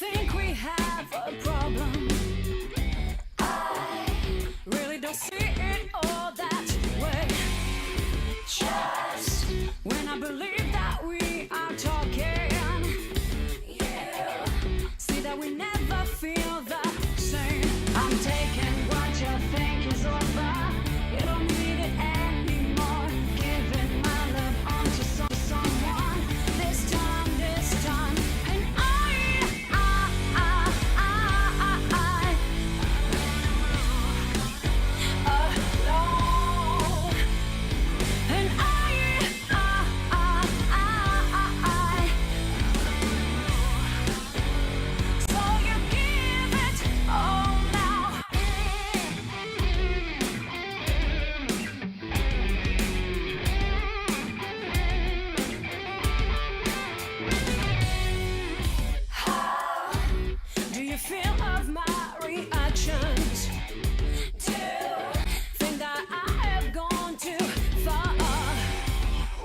think we have a problem. I really don't see it all that way. Just when I believe that we are talking, yeah, see that we never feel the same. I'm taking what you think is over. You don't need it anymore. Giving my love on to someone. This time, and alone. And so you give it all now. How do you feel of my reactions? Do you think that I have gone too far?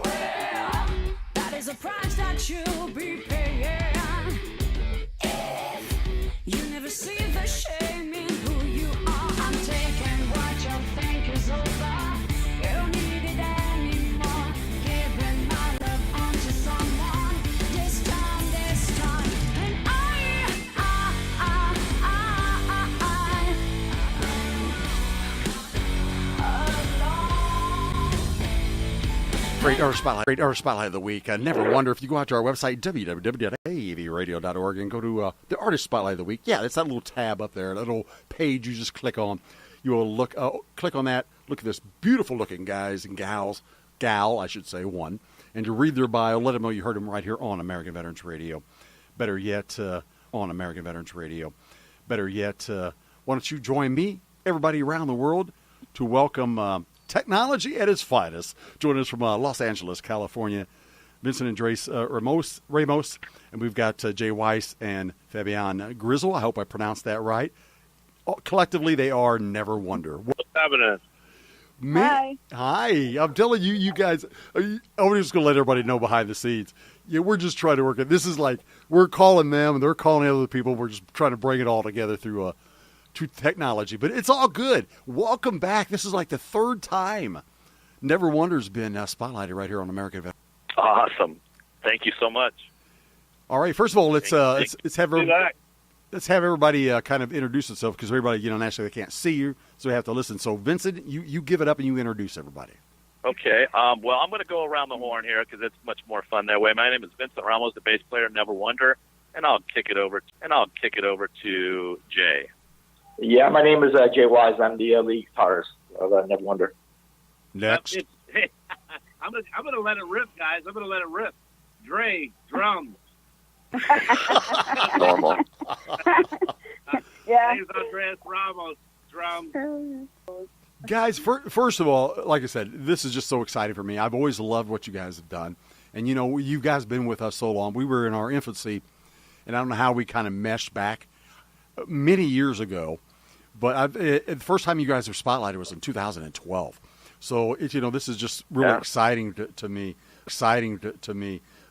Well, that is a price that you'll be paying. If you never see the shame in who you are, I'm taking what you think is over. You don't need it anymore. Giving my love on to someone. This time, and alone. Great artist spotlight of the week. Never wonder if you go out to our website, www.avradio.org, and go to the artist spotlight of the week. Yeah, it's that little tab up there, that little page you just click on. You will click on that, look at this beautiful looking guys and gals, gal, I should say, one, and to read their bio, let them know you heard them right here on American Veterans Radio. Better yet, on American Veterans Radio. Better yet, why don't you join me, everybody around the world, to welcome technology at its finest. Joining us from Los Angeles, California, Vincent Andres Ramos, and we've got Jay Weiss and Fabian Grizzle. I hope I pronounced that right. Collectively, they are Never Wonder. What's happening? Hi. I'm telling you, you guys, I'm just going to let everybody know behind the scenes. Yeah, we're just trying to work it. This is like, we're calling them, and they're calling other people. We're just trying to bring it all together through technology, but it's all good. Welcome back. This is like the third time Never Wonder's been spotlighted right here on American Veterans. Awesome. Thank you so much. All right. First of all, let's have everybody kind of introduce itself, because everybody, naturally they can't see you, so they have to listen. So Vincent, you give it up and you introduce everybody. Okay. Well, I'm going to go around the horn here because it's much more fun that way. My name is Vincent Ramos, the bass player of Never Wonder, and I'll kick it over to Jay. Yeah, my name is Jay Wise. I'm the lead guitarist of Never Wonder. Next. I'm gonna let it rip, guys. I'm gonna let it rip. Dre, drums. Normal. Yeah. Name's Andres Ramos, drums. Guys, first of all, like I said, this is just so exciting for me. I've always loved what you guys have done. And, you guys have been with us so long. We were in our infancy, and I don't know how we kind of meshed back many years ago. But the first time you guys were spotlighted was in 2012. So, this is just really exciting to me.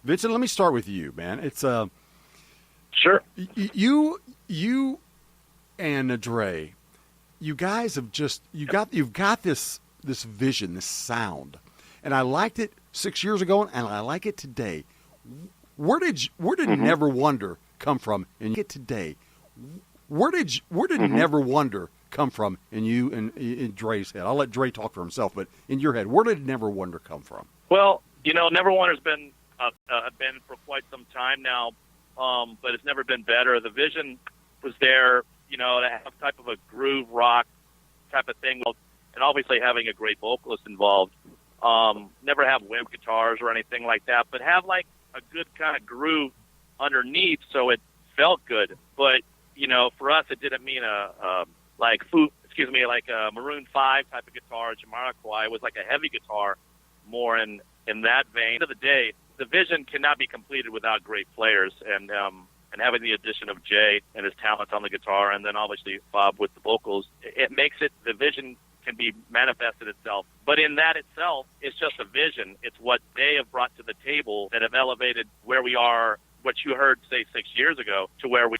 Vincent, let me start with you, man. It's sure. You and Dre, you guys have you've got this vision, this sound, and I liked it 6 years ago, and I like it today. Where did Never Wonder come from? And today, where did Never Wonder come from in you and in Dre's head? I'll let Dre talk for himself, but in your head, where did Never Wonder come from? Well, Never Wonder's been for quite some time now, but it's never been better. The vision was there, to have type of a groove rock type of thing, and obviously having a great vocalist involved. Never have wimp guitars or anything like that, but have like a good kind of groove underneath, so it felt good. But for us, it didn't mean like a Maroon 5 type of guitar, Jamiroquai. It was like a heavy guitar, more in that vein. At the end of the day, the vision cannot be completed without great players, and having the addition of Jay and his talents on the guitar, and then obviously Bob with the vocals, it makes it, the vision can be manifested itself. But in that itself, it's just a vision. It's what they have brought to the table that have elevated where we are what you heard, say, 6 years ago, to where we,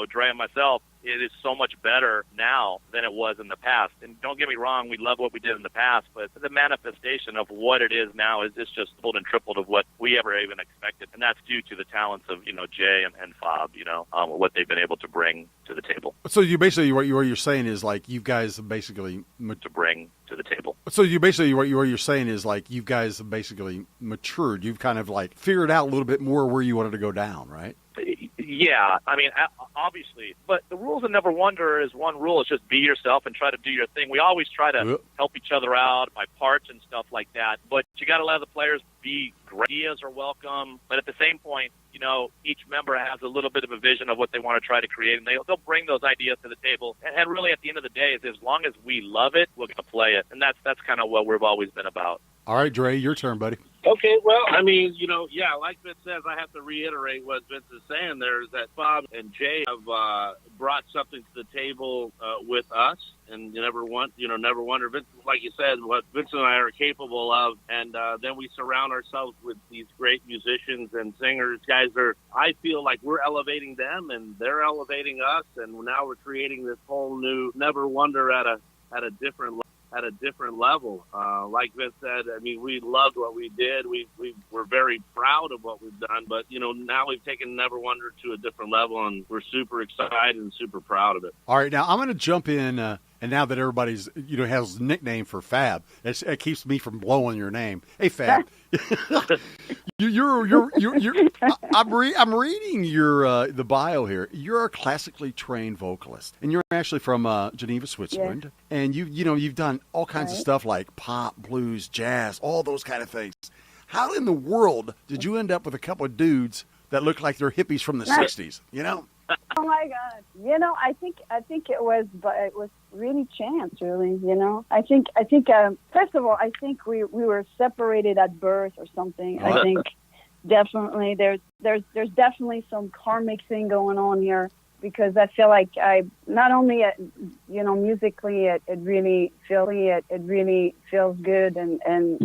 Dre and myself, it is so much better now than it was in the past. And don't get me wrong, we love what we did in the past, but the manifestation of what it is now is just doubled and tripled of what we ever even expected. And that's due to the talents of, Jay and Fob, what they've been able to bring to the table. So you basically, what you're saying is like you guys basically To bring to the table. So you basically, what you're saying is like you guys have basically matured. You've kind of like figured out a little bit more where you wanted to go down, right? Yeah, I mean, obviously. But the rules of Never Wonder is one rule is just be yourself and try to do your thing. We always try to help each other out by parts and stuff like that. But you got to let the players be great. Ideas are welcome. But at the same point, each member has a little bit of a vision of what they want to try to create, and they'll bring those ideas to the table. And really, at the end of the day, is as long as we love it, we're going to play it. And that's kind of what we've always been about. All right, Dre, your turn, buddy. Okay, well, I mean, like Vince says, I have to reiterate what Vince is saying there is that Bob and Jay have brought something to the table with us, and Never Wonder. Vince, like you said, what Vince and I are capable of, and then we surround ourselves with these great musicians and singers. Guys I feel like we're elevating them, and they're elevating us, and now we're creating this whole new Never Wonder at a different level. Like Vince said, I mean, we loved what we did. We're very proud of what we've done, but, now we've taken Never Wonder to a different level, and we're super excited and super proud of it. All right, now I'm going to jump in, and now that everybody's, has a nickname for Fab, it keeps me from blowing your name. Hey, Fab. I'm reading your the bio here. You're a classically trained vocalist, and you're actually from Geneva, Switzerland. Yeah. And you've done all kinds of stuff like pop, blues, jazz, all those kind of things. How in the world did you end up with a couple of dudes that look like they're hippies from the '60s? Oh my God! I think it was really chance, really. I think first of all, I think we were separated at birth or something. I think definitely there's definitely some karmic thing going on here, because I feel like I not only musically it really feels good, and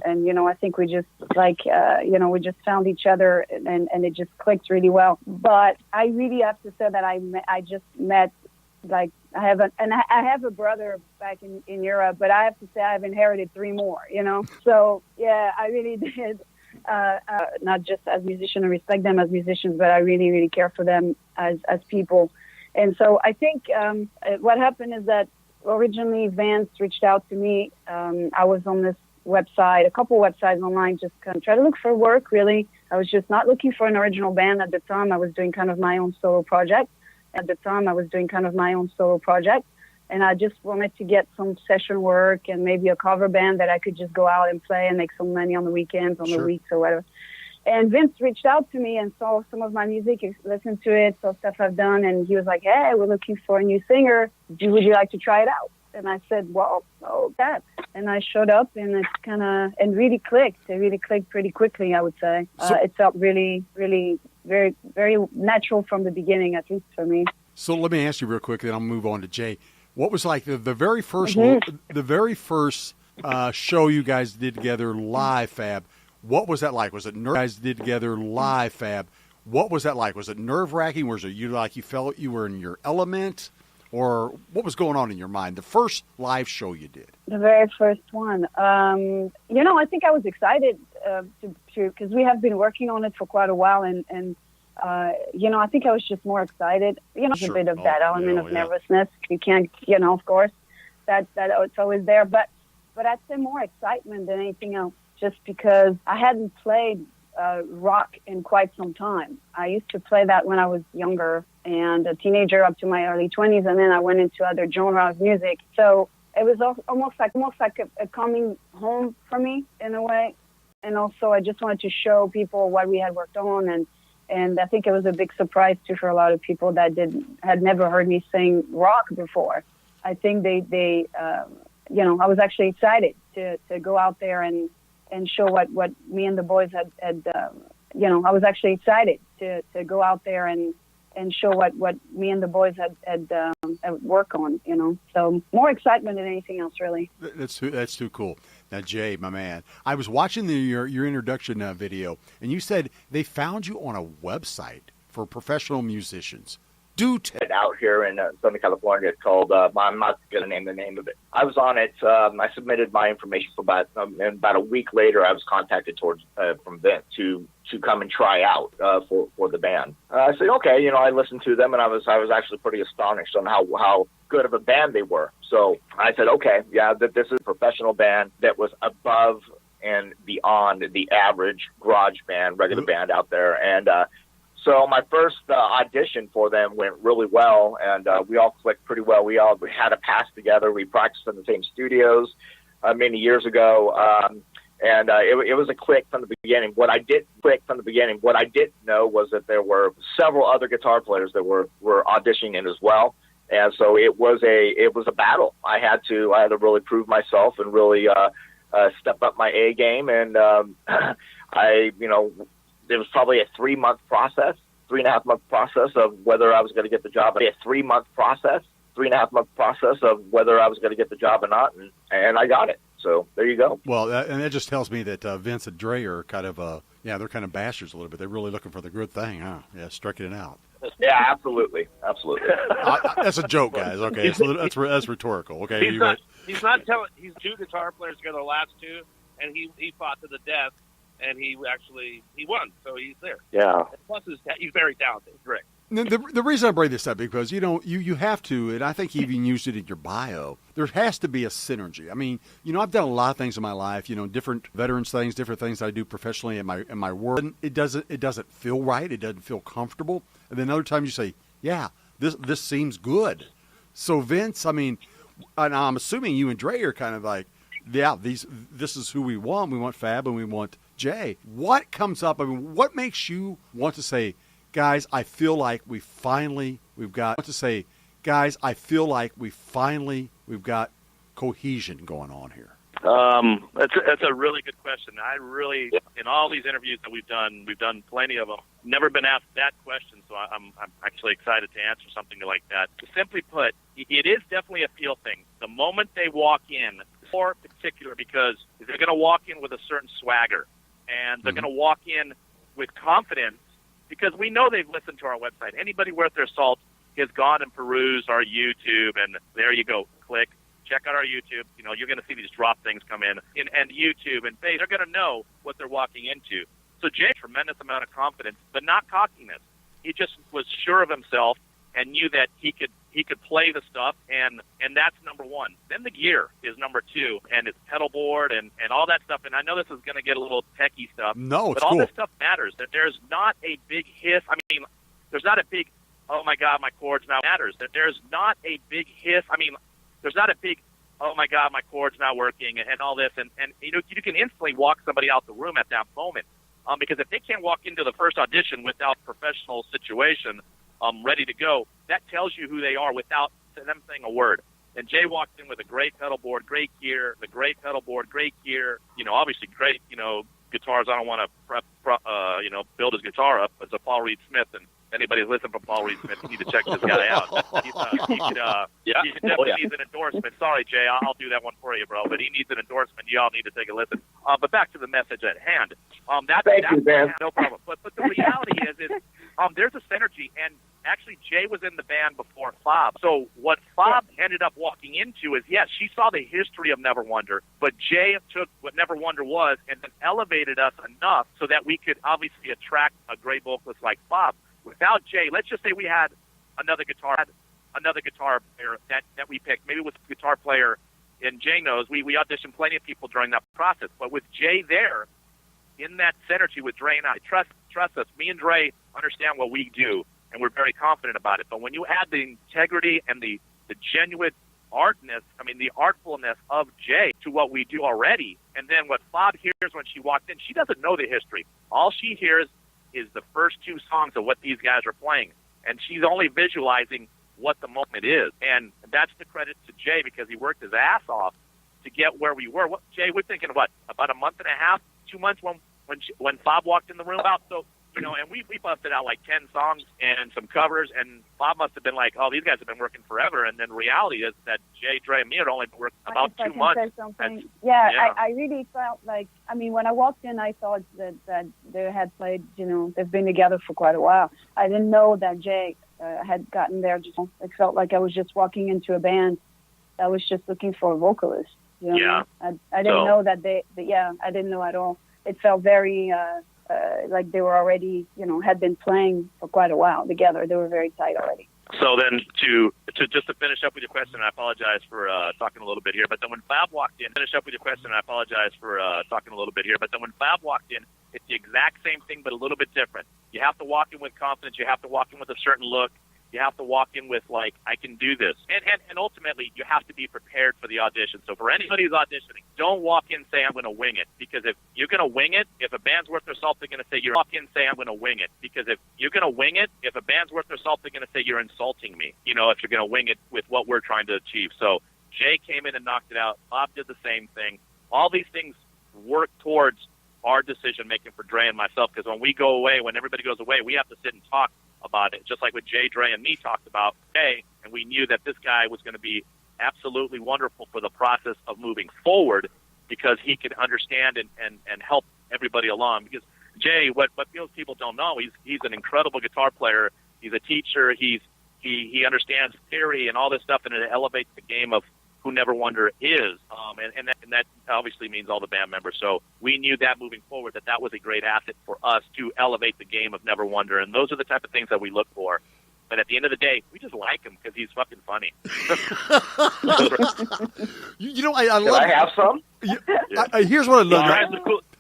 I think we just we just found each other, and it just clicked really well. But I really have to say that I just met, like, I have a brother back in Europe, but I have to say I've inherited 3 more, So yeah, I really did. Not just as musicians, I respect them as musicians, but I really, really care for them as people. And so I think what happened is that originally Vance reached out to me. I was on this website, a couple websites online, just kind of try to look for work, really. I was just not looking for an original band at the time. I was doing kind of my own solo project. And I just wanted to get some session work and maybe a cover band that I could just go out and play and make some money on the weekends, on the weeks or whatever. And Vince reached out to me and saw some of my music, listened to it, saw stuff I've done, and he was like, "Hey, we're looking for a new singer. Would you like to try it out?" And I said, "Well, that." And I showed up, and it really clicked. It really clicked pretty quickly, I would say. It felt really, really very, very natural from the beginning, at least for me. So let me ask you real quick, then I'll move on to Jay. What was like the very first show you guys did together live, Fab? What was that like? Was it What was that like? Was it nerve-wracking? Was it you felt you were in your element? Or what was going on in your mind? The first live show you did. The very first one. I think I was excited because we have been working on it for quite a while, and I think I was just more excited. Sure. A bit of that element of nervousness. You can't, of course, that it's always there. But I'd say more excitement than anything else, just because I hadn't played rock in quite some time. I used to play that when I was younger and a teenager up to my early 20s, and then I went into other genres of music. So it was almost like a coming home for me in a way. And also I just wanted to show people what we had worked on, and I think it was a big surprise for a lot of people that had never heard me sing rock before. I think they I was actually excited to go out there and show what me and the boys had I was actually excited to go out there and show what me and the boys had work on, So more excitement than anything else, really. That's too cool. Now, Jay, my man, I was watching your introduction video, and you said they found you on a website. for professional musicians. Do tell. Out here in Southern California. It's called, I'm not going to name the name of it. I was on it. I submitted my information for and about a week later, I was contacted from Vince to come and try out for the band. I said, okay, I listened to them, and I was actually pretty astonished on how good of a band they were. So I said, okay, yeah, this is a professional band that was above and beyond the average garage band, regular band out there. And so my first audition for them went really well, and we all clicked pretty well. We had a pass together. We practiced in the same studios many years ago, and it was a click from the beginning. What I didn't know was that there were several other guitar players that were auditioning in as well, and so it was a battle. I had to really prove myself and really step up my A game, and there was probably a 3-month process, 3.5-month process of whether I was going to get the job. A 3-month process, 3.5-month process of whether I was going to get the job or not, and I got it. So there you go. Well, and that just tells me that Vince and Dre are kind of, they're kind of bastards a little bit. They're really looking for the good thing, huh? Yeah, striking it out. Yeah, absolutely. That's a joke, guys. Okay, that's rhetorical. Okay, He's not telling. He's 2 guitar players together, the last 2, and he fought to the death. And he won, so he's there. Yeah. Plus, he's very talented. Correct. The reason I bring this up because you have to, and I think you even used it in your bio. There has to be a synergy. I mean, I've done a lot of things in my life. Different veterans things, different things I do professionally in my work. And it doesn't feel right. It doesn't feel comfortable. And then other times you say, yeah, this seems good. So Vince, I mean, and I'm assuming you and Dre are kind of like, yeah, this is who we want. We want Fab and we want Jay. What comes up? I mean, what makes you want to say, guys, I feel like we've got cohesion going on here? That's a really good question. In all these interviews that we've done plenty of them. Never been asked that question, so I'm actually excited to answer something like that. Simply put, it is definitely a feel thing. The moment they walk in, more particular because they're going to walk in with a certain swagger, and they're going to walk in with confidence because we know they've listened to our website. Anybody worth their salt has gone and perused our YouTube, and there you go, click. Check out our YouTube. You're going to see these drop things come in and YouTube, and they're going to know what they're walking into. So Jay, tremendous amount of confidence, but not cockiness. He just was sure of himself and knew that he could play the stuff, and that's number one. Then the gear is number 2, and his pedal board and all that stuff. And I know this is going to get a little techie stuff. No, it's but all cool. this stuff matters. That there's not a big hiss. I mean, there's not a big, oh my God, my chords now matters. That there's not a big hiss. I mean, there's not a big, oh my God, my chord's not working and all this. And you can instantly walk somebody out the room at that moment. Because if they can't walk into the first audition without professional situation, ready to go, that tells you who they are without them saying a word. And Jay walked in with a great pedal board, great gear, obviously great, guitars. I don't want to build his guitar up as a Paul Reed Smith, and anybody's listening from Paul Reed Smith, you need to check this guy out. He definitely needs an endorsement. Sorry, Jay, I'll do that one for you, bro. But he needs an endorsement. You all need to take a listen. But back to the message at hand. Thank you, man. No problem. But the reality is there's a synergy, and actually Jay was in the band before Fob. So what Fob ended up walking into is, yes, she saw the history of Neverwonder, but Jay took what Neverwonder was and then elevated us enough so that we could obviously attract a great vocalist like Fob. Without Jay, let's just say we had another guitar player that we picked. Maybe it was a guitar player, and Jay knows we auditioned plenty of people during that process. But with Jay there, in that synergy with Dre and I, trust us, me and Dre understand what we do, and we're very confident about it. But when you add the integrity and the genuine the artfulness of Jay to what we do already, and then what Fob hears when she walked in, she doesn't know the history. All she hears is the first 2 songs of what these guys are playing, and she's only visualizing what the moment is. And that's the credit to Jay because he worked his ass off to get where we were. Jay, we're thinking about a month and a half, 2 months when Fob walked in the room. So and we busted out like 10 songs and some covers, and Bob must have been like, oh, these guys have been working forever. And then reality is that Jay, Dre, and me had only been working about 2 months. I really felt like, I mean, when I walked in, I thought that they had played, they've been together for quite a while. I didn't know that Jay had gotten there. It felt like I was just walking into a band that was just looking for a vocalist. Yeah. I didn't know that I didn't know at all. It felt very like they were already, had been playing for quite a while together. They were very tight already. So then to just to finish up with your question, I apologize for talking a little bit here, but then when Fab walked in, it's the exact same thing, but a little bit different. You have to walk in with confidence. You have to walk in with a certain look. You have to walk in with, like, I can do this. And ultimately, you have to be prepared for the audition. So for anybody who's auditioning, don't walk in and say, I'm going to wing it. Because if you're going to wing it, if a band's worth their salt, they're going to say, walk in and say, I'm going to wing it. Because if you're going to wing it, if a band's worth their salt, they're going to say, you're insulting me, if you're going to wing it with what we're trying to achieve. So Jay came in and knocked it out. Bob did the same thing. All these things work towards our decision-making for Dre and myself. Because when we go away, when everybody goes away, we have to sit and talk about it, just like what Jay, Dre, and me talked about today, and we knew that this guy was going to be absolutely wonderful for the process of moving forward because he could understand and help everybody along. Because Jay, what most people don't know, he's an incredible guitar player. He's a teacher. He understands theory and all this stuff, and it elevates the game of who NEVERWONDER is, and that obviously means all the band members. So we knew that moving forward that was a great asset for us to elevate the game of NEVERWONDER, and those are the type of things that we look for. But at the end of the day, we just like him because he's fucking funny. I love. Can I have some? Here's what I love.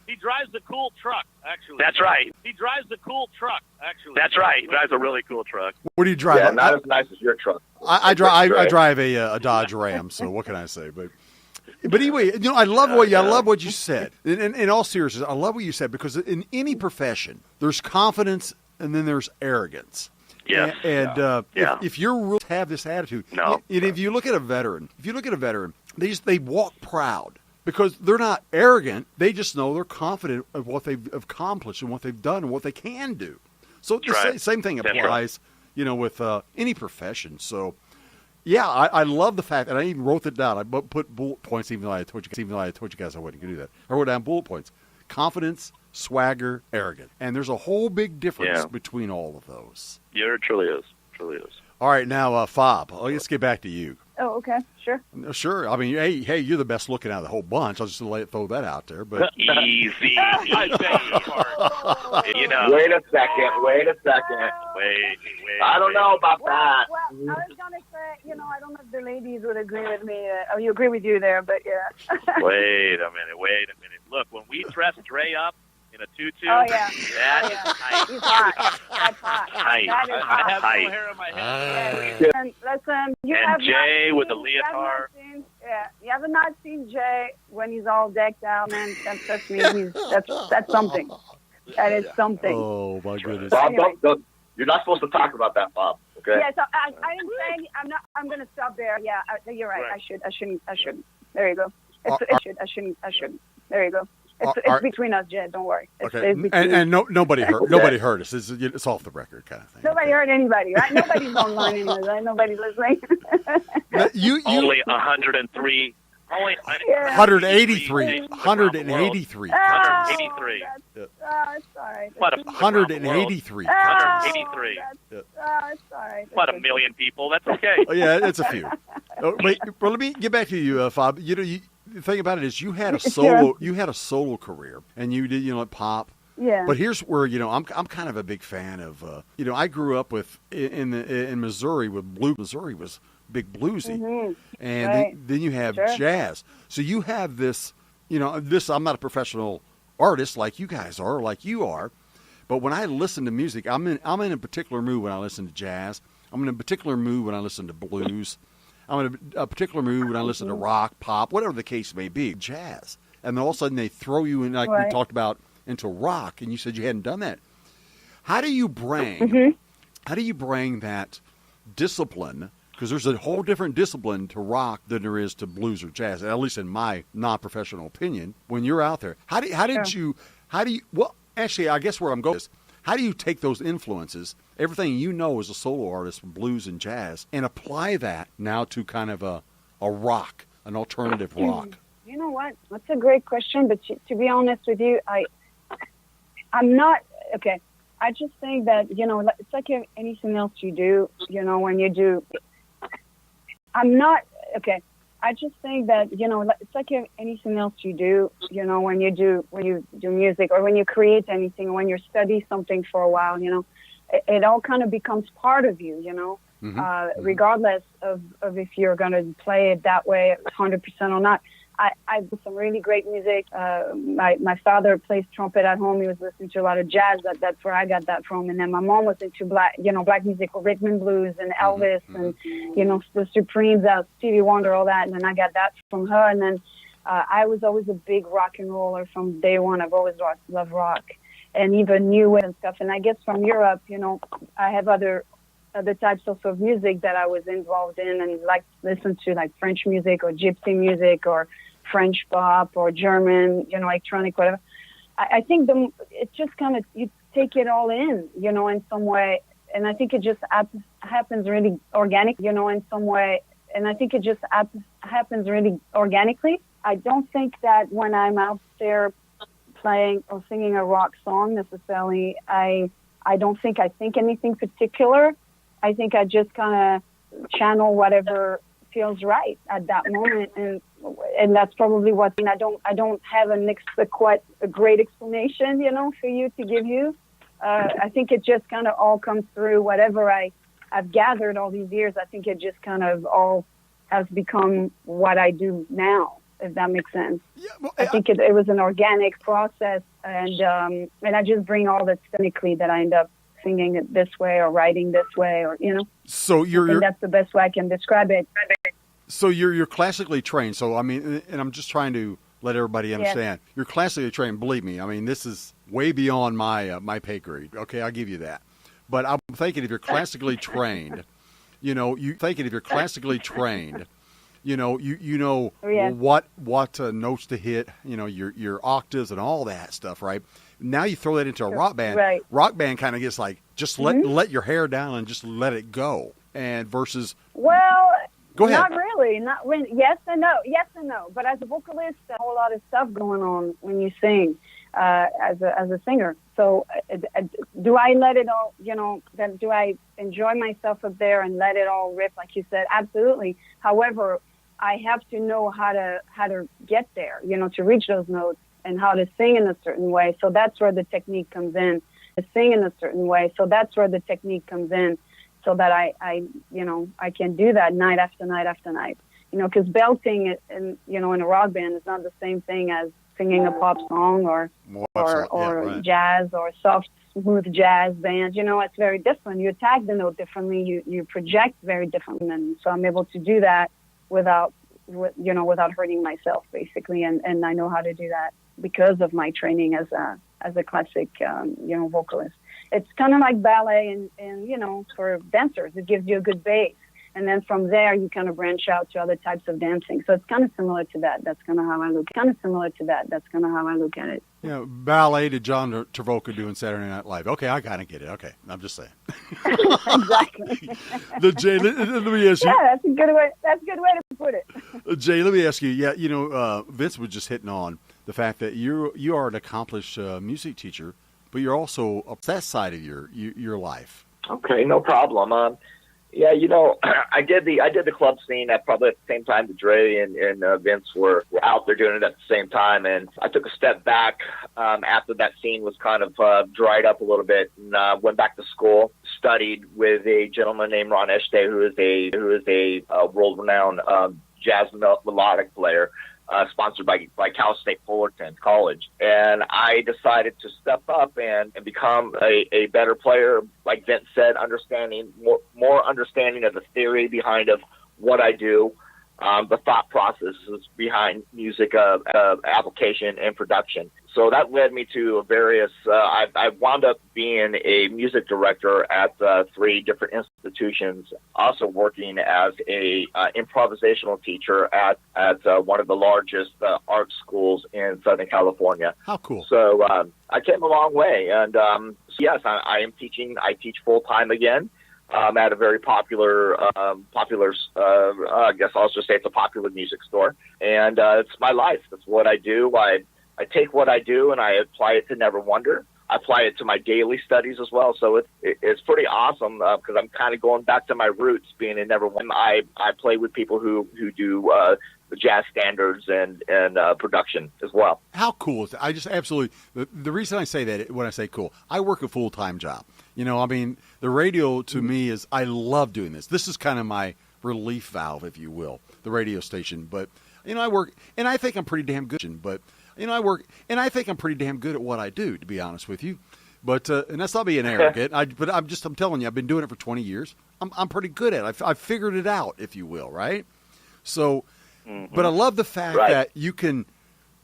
He drives the cool truck, actually. That's right. He drives the cool truck, actually. That's right. He drives a really cool truck. What do you drive? Yeah, not as nice as your truck. I drive a Dodge Ram, so what can I say? But anyway, I love what you said. In all seriousness, I love what you said because in any profession, there's confidence and then there's arrogance. Yes. If you're real to have this attitude, if you look at a veteran, they walk proud. Because they're not arrogant, they just know they're confident of what they've accomplished and what they've done and what they can do. So the same thing applies, with any profession. So, yeah, I love the fact, and I even wrote it down. I put bullet points, even though I told you guys I wouldn't do that. I wrote down bullet points: confidence, swagger, arrogant, and there's a whole big difference between all of those. Yeah, it truly is. All right, now, Fob, let's get back to you. Oh, okay, sure. Sure. I mean, hey, you're the best looking out of the whole bunch. I'll just throw that out there. But easy. Wait a second. Wait. I don't know about that. Well, I was gonna say, I don't know if the ladies would agree with me. You agree with you there, but yeah. Wait a minute. Look, when we dress Dre up in a tutu, that is tight. He's hot. That's hot. Tight. That is hot. I have no hair on my head. And listen, And Jay with the leotard. You have not seen Jay when he's all decked out, man. That's something. That is something. Oh my goodness. Bob, don't, you're not supposed to talk about that, Bob. Okay. Yeah. So I didn't say I'm going to stop there. Yeah. You're right. I shouldn't. There you go. I shouldn't. There you go. It's between us, Jed. Don't worry. Okay. And nobody hurt. Nobody hurt us. It's off the record kind of thing. Nobody hurt anybody, right? Nobody's online anymore, right? Nobody's listening. You only 103. Only 183. 183. 183. It's all right. What 183. 183. It's all right. What, a million people? That's okay. Oh, yeah, it's a few. Wait, well, let me get back to you, Fob. The thing about it is you had a solo career, and you did, like pop. Yeah. But here's where, I'm kind of a big fan of, I grew up in Missouri with blues. Missouri was big bluesy. Mm-hmm. And then you have jazz. So you have this, I'm not a professional artist like you guys are, like you are. But when I listen to music, I'm in a particular mood when I listen to jazz. I'm in a particular mood when I listen to blues. I'm in a particular mood when I listen to rock, pop, whatever the case may be, jazz. And then all of a sudden they throw you in, like we talked about, into rock, and you said you hadn't done that. How do you bring that discipline? Because there's a whole different discipline to rock than there is to blues or jazz, at least in my non-professional opinion. When you're out there, how do you? Well, actually, I guess where I'm going is, How do you take those influences, everything you know as a solo artist from blues and jazz, and apply that now to kind of a rock, an alternative rock? You know what? That's a great question, but to be honest with you, I'm not, okay. I just think that, you know, it's like anything else you do, you know, when you do, I'm not, okay. I just think that, you know, it's like anything else you do, you know, when you do music or when you create anything, or when you study something for a while, you know, it all kind of becomes part of you, you know, regardless of if you're going to play it that way 100% or not. I do some really great music. My father plays trumpet at home. He was listening to a lot of jazz. That's where I got that from. And then my mom was into black music, rhythm and blues, and Elvis, and you know, the Supremes, Stevie Wonder, all that. And then I got that from her. And then I was always a big rock and roller from day one. I've always loved rock, and even new wave and stuff. And I guess from Europe, you know, I have other types of music that I was involved in, and like listen to, like French music or gypsy music or French pop or German, you know, electronic, whatever. I think it's just kind of, you take it all in, you know, in some way. And I think it just happens really organic, you know, in some way. And I think it just happens really organically. I don't think that when I'm out there playing or singing a rock song necessarily, I don't think I think anything particular. I think I just kind of channel whatever feels right at that moment, and that's probably what I don't have quite a great explanation, you know, for you to give you. I think it just kind of all comes through whatever I've gathered all these years. I think it just kind of all has become what I do now, if that makes sense. Yeah, well, I think it was an organic process, and I just bring all that technically that I end up singing it this way or writing this way, or, you know. So I think that's the best way I can describe it. So you're classically trained. So I mean, and I'm just trying to let everybody understand. Yes. You're classically trained. Believe me. I mean, this is way beyond my pay grade. Okay, I'll give you that. But I'm thinking if you're classically trained, you know, you know what notes to hit. You know, your octaves and all that stuff, right? Now you throw that into a rock band. Right. Rock band kind of gets like, just let your hair down and just let it go. And versus, well, go ahead. Not really. Not when. Yes and no. Yes and no. But as a vocalist, a whole lot of stuff going on when you sing as a singer. So do I let it all? You know, do I enjoy myself up there and let it all rip, like you said? Absolutely. However, I have to know how to get there. You know, to reach those notes, and how to sing in a certain way. So that's where the technique comes in. To sing in a certain way. So that's where the technique comes in. So that I can do that night after night after night. You know, because belting in a rock band is not the same thing as singing a pop song or jazz or soft, smooth jazz band. You know, it's very different. You attack the note differently. You project very differently. And so I'm able to do that without hurting myself, basically. And I know how to do that because of my training as a classic, vocalist. It's kind of like ballet and, you know, for dancers, it gives you a good base. And then from there, you kind of branch out to other types of dancing. So it's kind of similar to that. That's kind of how I look. At it. You know, ballet did John Travolta do in Saturday Night Live? Okay, I kind of get it. Okay, I'm just saying. Exactly. Jay, let me ask you. Yeah, that's a good way to put it. Jay, let me ask you. Yeah, you know, Vince was just hitting on the fact that you are an accomplished music teacher, but you're also up that side of your life. Okay, no problem. Yeah, you know, I did the club scene at probably at the same time that Dre and Vince were out there doing it at the same time, and I took a step back after that scene was kind of dried up a little bit, and went back to school, studied with a gentleman named Ron Eshte, who is a world-renowned jazz melodic player. Sponsored by Cal State Fullerton College. And I decided to step up and become a better player, like Vince said, more understanding of the theory behind of what I do, the thought processes behind music application and production. So that led me to various, I wound up being a music director at 3 different institutions, also working as a improvisational teacher at one of the largest art schools in Southern California. How cool. So I came a long way, and yes, I am teaching. I teach full time again. At a very popular, I guess I'll just say it's a popular music store. And it's my life. That's what I do. I take what I do and I apply it to Never Wonder. I apply it to my daily studies as well. So it's pretty awesome because I'm kind of going back to my roots being in Never Wonder. I play with people who do the jazz standards and production as well. How cool is that? I just absolutely, the reason I say that when I say cool, I work a full-time job. You know, I mean, the radio to me is, I love doing this. This is kind of my relief valve, if you will, the radio station. But, you know, I work, and I think I'm pretty damn good. But, you know, I work, and I think I'm pretty damn good at what I do, to be honest with you. But, and that's not being arrogant. But I'm telling you, I've been doing it for 20 years. I'm pretty good at it. I've figured it out, if you will, right? So, but I love the fact that you can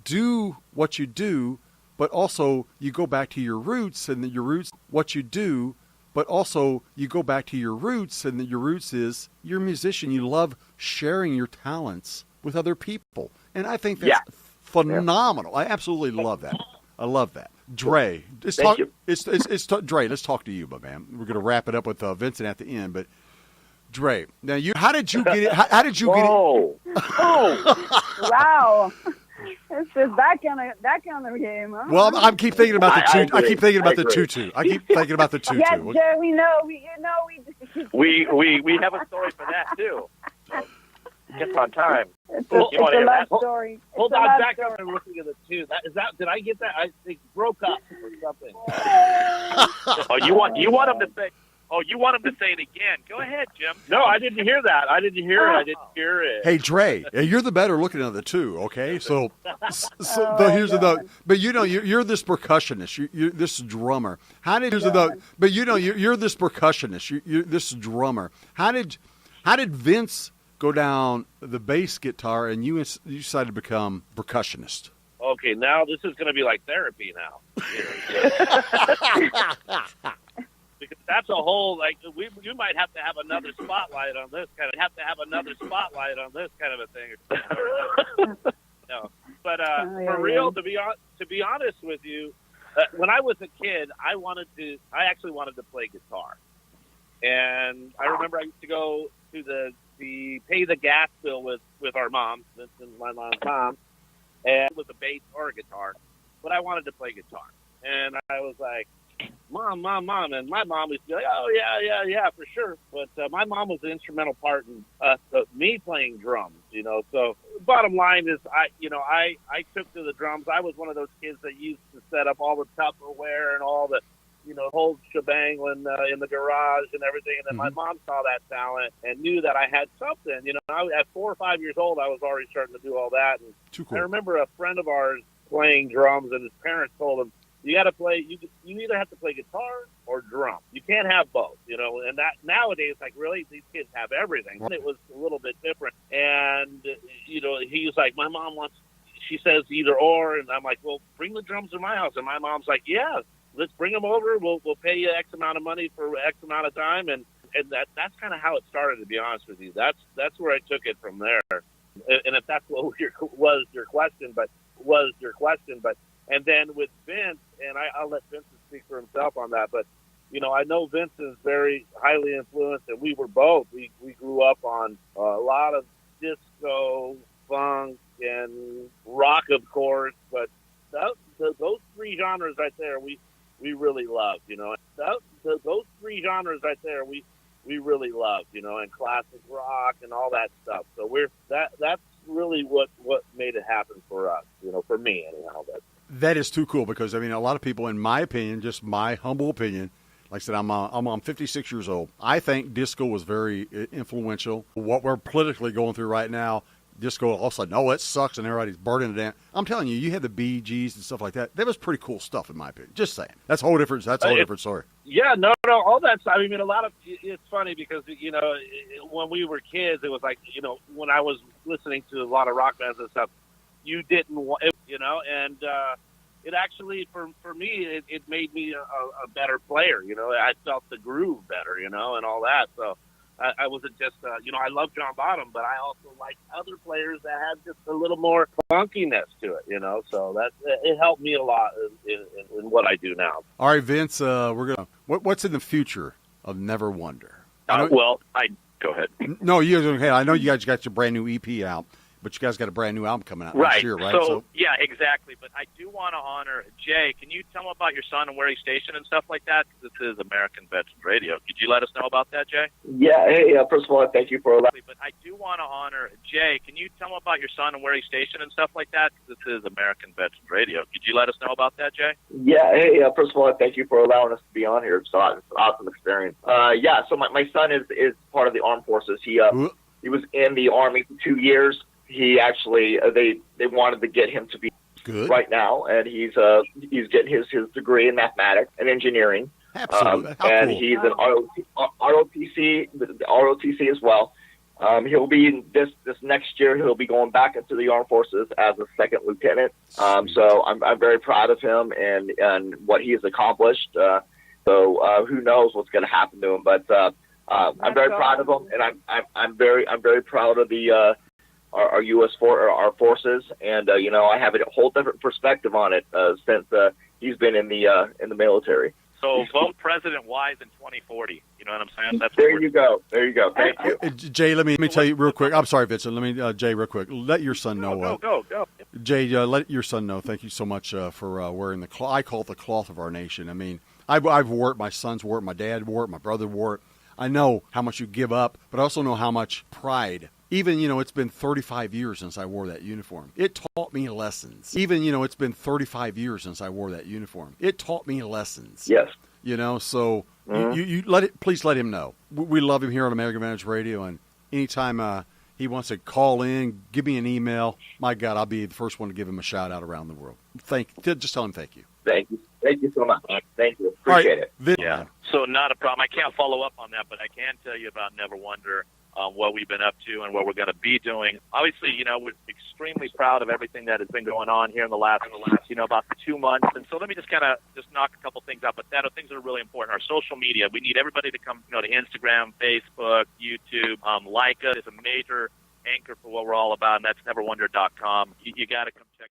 do what you do, but also you go back to your roots, and your roots, what you do, but also you go back to your roots, and your roots is you're a musician. You love sharing your talents with other people. And I think that's phenomenal. I absolutely love that. I love that. Dre, Dre, let's talk to you, my man. We're going to wrap it up with Vincent at the end, but Dre, now how did you get it? How did you get it? Oh, wow. It's just back on the game, huh? Well, I keep thinking about the tutu. I keep thinking about the tutu. I keep thinking about the tutu. Yes, Joe, we know. We have a story for that too. So, just on time. It's a love story. Hold on, back up and looking at the two. Did I get that? I think broke up or something. Oh, you want him to say? Oh, you want him to say it again? Go ahead, Jim. No, I didn't hear that. I didn't hear it. Hey, Dre, you're the better looking of the two. Okay, so here's the. But you know, you're this percussionist. You're this drummer. How did But you know, you're this percussionist. You're this drummer. How did Vince go down the bass guitar and you decided to become percussionist? Okay, now this is going to be like therapy now. Because that's a whole, you might have to have another spotlight on this kind of a thing. No, but for real, to be honest with you, when I was a kid, I actually wanted to play guitar, and I remember I used to go to the pay the gas bill with our mom, my mom's mom, and with a bass or a guitar, but I wanted to play guitar, and I was like, Mom, and my mom used to be like, oh, yeah, for sure. But my mom was an instrumental part in me playing drums, you know. So bottom line is, I took to the drums. I was one of those kids that used to set up all the Tupperware and all the, whole shebang in the garage and everything. And then my mom saw that talent and knew that I had something. At 4 or 5 years old, I was already starting to do all that. And too cool. I remember a friend of ours playing drums, and his parents told him, you got to play. You either have to play guitar or drum. You can't have both, And that nowadays, really, these kids have everything. It was a little bit different, and he was like, my mom wants. She says either or, and I'm like, well, bring the drums to my house, and my mom's like, yeah, let's bring them over. We'll pay you X amount of money for X amount of time, and that's kind of how it started. To be honest with you, that's where I took it from there. And if that's what was your question, but. And then with Vince, and I'll let Vince speak for himself on that, but, I know Vince is very highly influenced, and we were both. We grew up on a lot of disco, funk, and rock, of course, but those three genres right there, we really love, Those three genres right there, we really love, and classic rock and all that stuff. So that's really what made it happen for us, for me anyhow. That is too cool because, a lot of people, in my opinion, just my humble opinion, like I said, I'm 56 years old. I think disco was very influential. What we're politically going through right now, disco all of a sudden, oh, it sucks, and everybody's burning it down. I'm telling you, you had the Bee Gees and stuff like that. That was pretty cool stuff, in my opinion. Just saying. That's a whole different story. Yeah, no, all that stuff. A lot of it's funny because, when we were kids, it was like, when I was listening to a lot of rock bands and stuff, you didn't want, and it actually, for me, it made me a better player. I felt the groove better, and all that. So I wasn't just, I love John Bonham, but I also like other players that had just a little more funkiness to it, So it helped me a lot in what I do now. All right, Vince, what's in the future of Never Wonder? Go ahead. No, you guys go ahead. I know you guys got your brand new EP out, but you guys got a brand new album coming out next year, right? So, yeah, exactly. But I do want to honor Jay. Can you tell him about your son and where he's stationed and stuff like that? This is American Veterans Radio. Could you let us know about that, Jay? Yeah. Hey, first of all, thank you for allowing. But I do want to honor Jay. Can you tell him about your son and where he's stationed and stuff like that? This is American Veterans Radio. Could you let us know about that, Jay? Yeah. Hey, first of all, thank you for allowing us to be on here. It's an awesome experience. So my son is part of the armed forces. He was in the Army for 2 years. He actually, they wanted to get him to be good right now, and he's getting his degree in mathematics and engineering. Absolutely. And cool. he's an ROTC as well. He'll be this next year. He'll be going back into the armed forces as a second lieutenant. So I'm very proud of him and what he has accomplished. So who knows what's going to happen to him? But I'm very proud of him, and I'm very proud of our U.S. our forces, and I have a whole different perspective on it since he's been in the military. So vote President Wise in 2040. You know what I'm saying? There you go. Thank you, Jay. Let me tell you real quick. I'm sorry, Vincent. Jay, real quick. Let your son know. Go. Jay, let your son know. Thank you so much for wearing the cloth. I call it the cloth of our nation. I mean, I've wore it. My sons wore it. My dad wore it. My brother wore it. I know how much you give up, but I also know how much pride. Even, it's been 35 years since I wore that uniform. It taught me lessons. Even, it's been 35 years since I wore that uniform. It taught me lessons. Yes. So you please let him know. We love him here on American Advantage Radio, and anytime he wants to call in, give me an email, my God, I'll be the first one to give him a shout out around the world. Just tell him thank you. Thank you so much. Thank you. Appreciate it. Yeah. So not a problem. I can't follow up on that, but I can tell you about Never Wonder. What we've been up to and what we're going to be doing. Obviously, we're extremely proud of everything that has been going on here in the last, about 2 months. And so let me just knock a couple things out. But things that are really important. Our social media. We need everybody to come, to Instagram, Facebook, YouTube. Like us is a major anchor for what we're all about, and that's neverwonder.com. You got to come check